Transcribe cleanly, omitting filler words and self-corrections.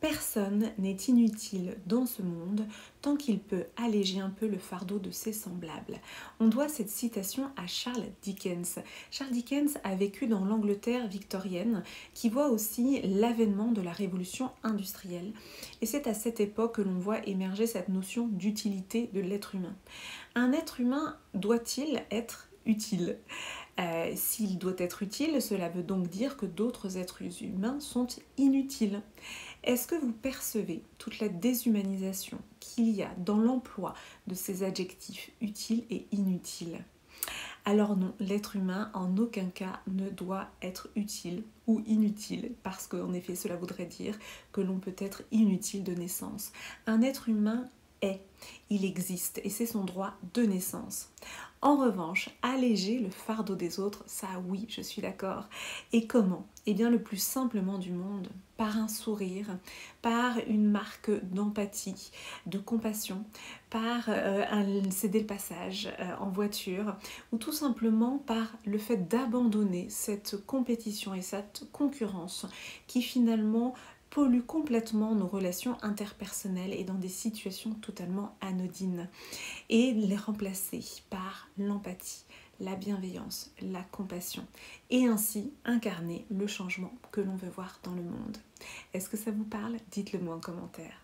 Personne n'est inutile dans ce monde tant qu'il peut alléger un peu le fardeau de ses semblables. On doit cette citation à Charles Dickens. Charles Dickens a vécu dans l'Angleterre victorienne qui voit aussi l'avènement de la révolution industrielle. Et c'est à cette époque que l'on voit émerger cette notion d'utilité de l'être humain. Un être humain doit-il être utile ? S'il doit être utile, cela veut donc dire que d'autres êtres humains sont inutiles. Est-ce que vous percevez toute la déshumanisation qu'il y a dans l'emploi de ces adjectifs utiles et inutiles ? Alors non, l'être humain en aucun cas ne doit être utile ou inutile, parce qu'en effet cela voudrait dire que l'on peut être inutile de naissance. Un être humain est, il existe et c'est son droit de naissance. En revanche, alléger le fardeau des autres, ça oui, je suis d'accord. Et comment ? Eh bien le plus simplement du monde, par un sourire, par une marque d'empathie, de compassion, par un céder le passage en voiture, ou tout simplement par le fait d'abandonner cette compétition et cette concurrence qui finalement pollue complètement nos relations interpersonnelles et dans des situations totalement anodines, et les remplacer par l'empathie, la bienveillance, la compassion, et ainsi incarner le changement que l'on veut voir dans le monde. Est-ce que ça vous parle ? Dites-le moi en commentaire.